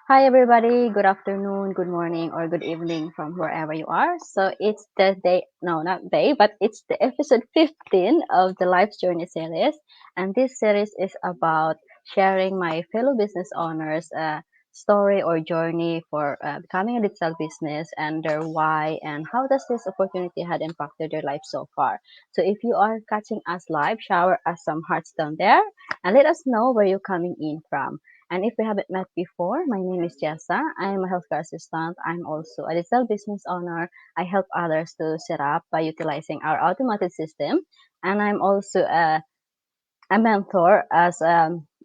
Hi, everybody. Good afternoon, good morning, or good evening from wherever you are. So it's the day, no, not day, but it's the episode 15 of the Life Journey series. And this series is about sharing my fellow business owners' story or journey for becoming a digital business and their why and how does this opportunity had impacted their life so far. So if you are catching us live, shower us some hearts down there and let us know where you're coming in from. And if we haven't met before, my name is Jessa. I'm a healthcare assistant. I'm also a digital business owner. I help others to set up by utilizing our automated system. And I'm also a mentor as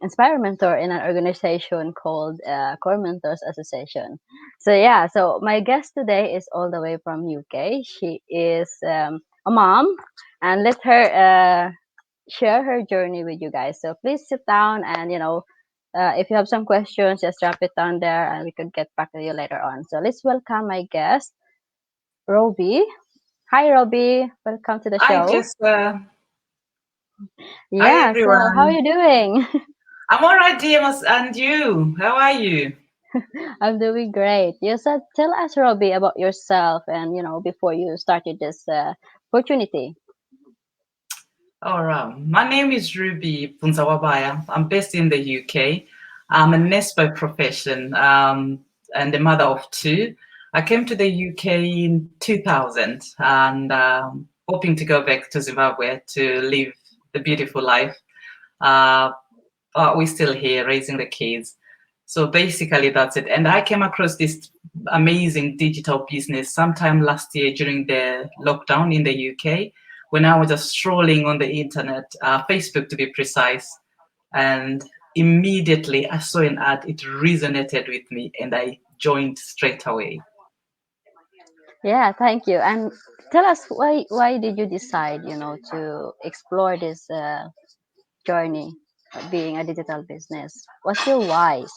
inspire mentor in an organization called Core Mentors Association. So yeah, so my guest today is all the way from UK. She is a mom, and let her share her journey with you guys. So please sit down and if you have some questions, just drop it down there, and we could get back to you later on. So let's welcome my guest, Robbie. Hi, Robbie. Welcome to the Hi, show. Jessica. Hi, Yeah. So how are everyone. you doing? I'm all right, DMS, and you? How are you? I'm doing great. You said, tell us, Robbie, about yourself, and before you started this opportunity. All right. My name is Rubby Bvunzawabaya. I'm based in the UK. I'm a nurse by profession and a mother of two. I came to the UK in 2000 and hoping to go back to Zimbabwe to live the beautiful life. Uh, but we're still here raising the kids. So basically, that's it. And I came across this amazing digital business sometime last year during the lockdown in the UK when I was just strolling on the internet, Facebook to be precise. And immediately I saw an ad, it resonated with me, and I joined straight away. Yeah, thank you. And tell us why did you decide, to explore this journey of being a digital business? What's your whys?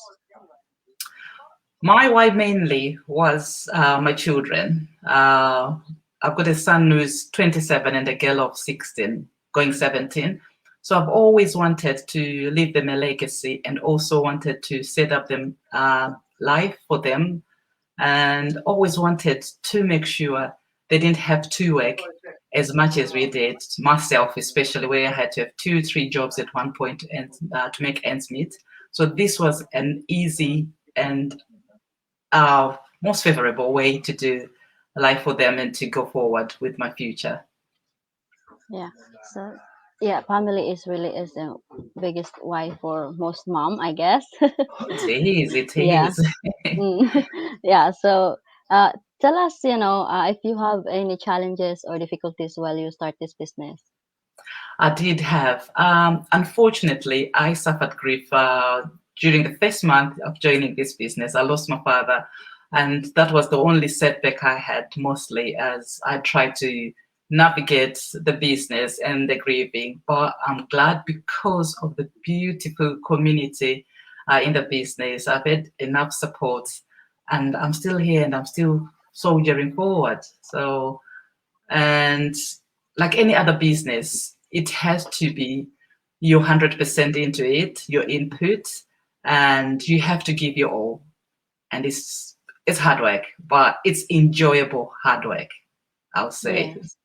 My why mainly was my children. I've got a son who's 27 and a girl of 16, going 17. So I've always wanted to leave them a legacy and also wanted to set up them life for them and always wanted to make sure they didn't have to work as much as we did, myself especially, where I had to have two, three jobs at one point and to make ends meet. So this was an easy and most favorable way to do life for them and to go forward with my future. Yeah. So yeah, family is really is the biggest why for most mom, I guess. It is, it Yeah. is. Mm. Yeah. So uh, tell us, if you have any challenges or difficulties while you start this business. I did have. Unfortunately, I suffered grief during the first month of joining this business. I lost my father, and that was the only setback I had mostly as I tried to navigate the business and the grieving. But I'm glad because of the beautiful community in the business. I've had enough support, and I'm still here and I'm still soldiering forward. So, and like any other business, it has to be you 100% into it, your input, and you have to give your all. And it's hard work, but it's enjoyable hard work, I'll say. Yes.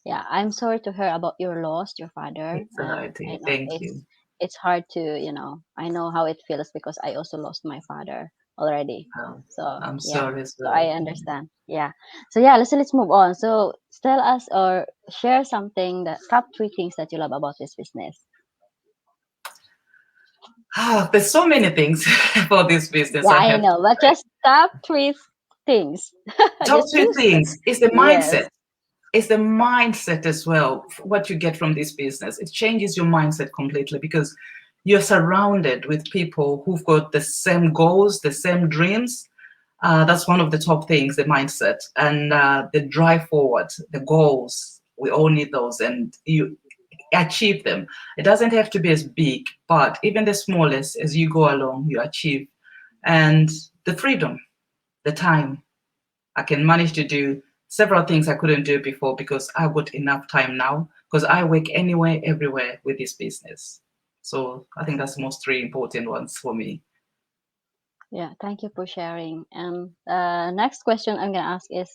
Yeah, I'm sorry to hear about your loss, your father. It's hard. I know Thank you. it's hard to, I know how it feels because I also lost my father already. Um, So I'm yeah, sorry as so I well. understand. Yeah. So yeah, let's move on. So tell us or share something that top three things that you love about this business. There's so many things for this business Yeah, I I have to know, but say. just top three things. Top Just two choose. things is the Yes. mindset. It's the mindset as well. What you get from this business, it changes your mindset completely because you're surrounded with people who've got the same goals, the same dreams. That's one of the top things, the mindset and the drive forward, the goals. We all need those, and you achieve them. It doesn't have to be as big, but even the smallest, as you go along, you achieve. And the freedom, the time. I can manage to do several things I couldn't do before because I've got enough time now because I work anywhere, everywhere with this business. So I think that's the most three important ones for me. Yeah, thank you for sharing. And next question I'm gonna ask is,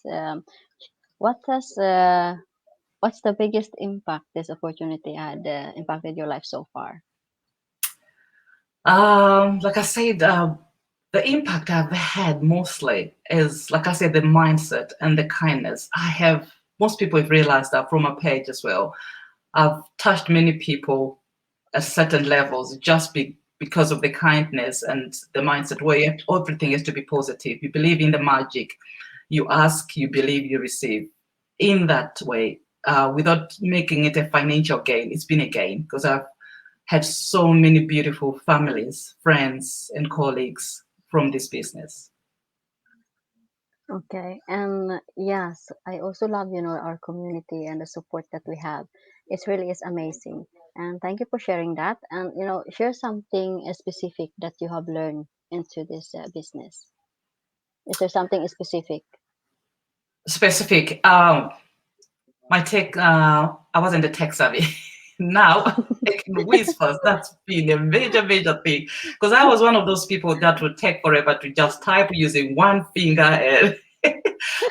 what does what's the biggest impact this opportunity had impacted your life so far? Like I said, the impact I've had mostly is, like I said, the mindset and the kindness. Most people have realized that from my page as well. I've touched many people at certain levels because of the kindness and the mindset where everything has to be positive. You believe in the magic. You ask, you believe, you receive. In that way, without making it a financial gain, it's been a gain because I've had so many beautiful families, friends, and colleagues from this business. Okay, and yes, I also love, our community and the support that we have. It really is amazing. And thank you for sharing that. And, share something specific that you have learned into this business. Is there something specific? Specific, my tech, I wasn't a tech savvy. Now I can whiz fast. That's been a major, major thing. Because I was one of those people that would take forever to just type using one finger. And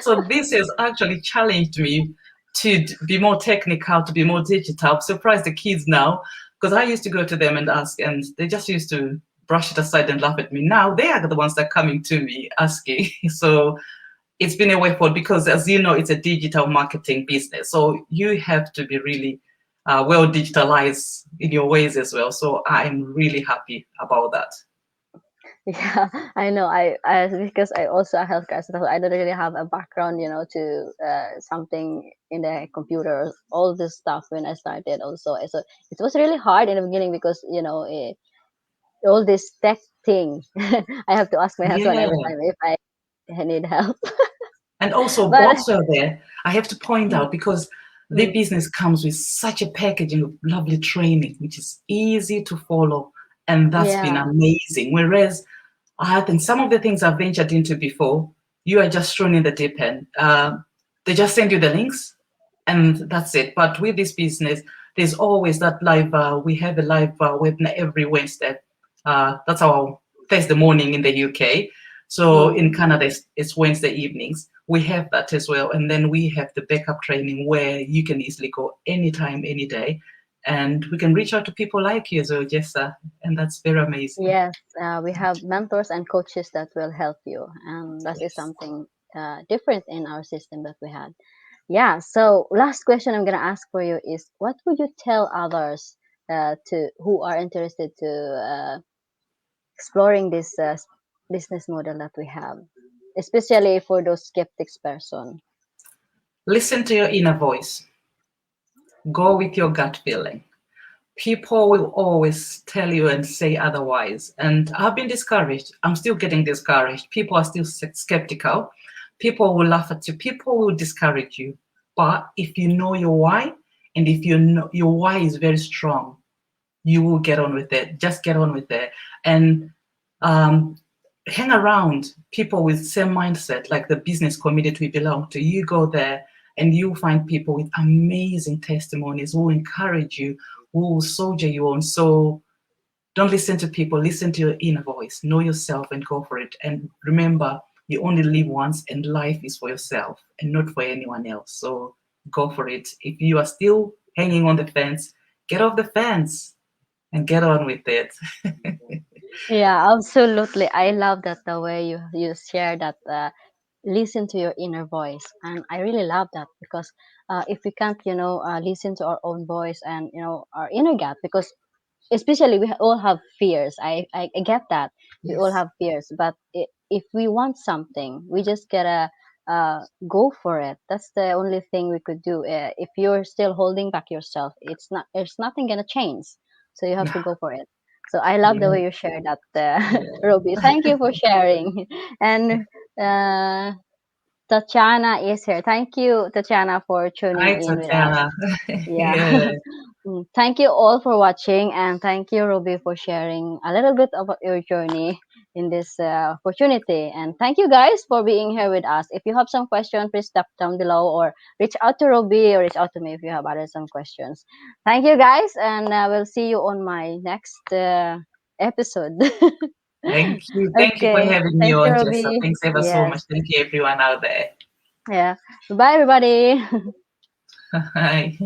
so this has actually challenged me to be more technical, to be more digital. I'm surprised the kids now, because I used to go to them and ask, and they just used to brush it aside and laugh at me. Now they are the ones that are coming to me asking. So it's been a way forward because, as you know, it's a digital marketing business. So you have to be really well digitalized in your ways as well. So I'm really happy about that. Yeah, I know. I because I also a healthcare assistant. I don't really have a background, to something in the computer, all this stuff when I started. Also, so it was really hard in the beginning because all this tech thing. I have to ask my husband Yeah. every time if I need help. And also, But also there, I have to point mm, out because the mm, business comes with such a packaging of lovely training, which is easy to follow. And that's been yeah, amazing. Whereas I think some of the things I've ventured into before, you are just thrown in the deep end. They just send you the links and that's it. But with this business, there's always that live, we have a live webinar every Wednesday. That's our Thursday morning in the UK. So mm, in Canada, it's Wednesday evenings. We have that as well. And then we have the backup training where you can easily go anytime, any day. And we can reach out to people like you, so Jessa, and that's very amazing. yes, we have mentors and coaches that will help you, and that is Yes. something different in our system that we had. Yeah. So last question I'm gonna ask for you is, what would you tell others to who are interested to exploring this business model that we have, especially for those skeptics person? Listen to your inner voice. Go with your gut feeling. People will always tell you and say otherwise. And I've been discouraged. I'm still getting discouraged. People are still skeptical. People will laugh at you. People will discourage you. But if you know your why, and if you know your why is very strong, you will get on with it. Just get on with it. And um, hang around people with same mindset, like the business community we belong to. You go there and you find people with amazing testimonies who will encourage you, who will soldier you on. So don't listen to people, listen to your inner voice, know yourself and go for it. And remember, you only live once and life is for yourself and not for anyone else. So go for it. If you are still hanging on the fence, get off the fence and get on with it. Yeah, absolutely. I love that the way you share that. Listen to your inner voice, and I really love that because if we can't, listen to our own voice and our inner gut, because especially we all have fears. I get that we all Yes. have fears, but if we want something, we just gotta go for it. That's the only thing we could do. If you're still holding back yourself, there's nothing gonna change, so you have to Yeah. go for it. So I love the Yeah. way you share that, Yeah. Robbie. Thank you for sharing. And uh, Tatiana is here. Thank you, Tatiana, for tuning Hi, in with us. Tatiana. Yeah. Yeah. Thank you all for watching, and thank you, Ruby, for sharing a little bit about your journey in this opportunity. And thank you guys for being here with us. If you have some questions, please step down below or reach out to Ruby or reach out to me if you have other some questions. Thank you guys, and we'll see you on my next episode. Thank you. Thank you for Okay. having me Thank you, on, Jessa. Robbie. Thanks ever so much. Yes. Thank you, everyone out there. Yeah. Bye, everybody. Bye.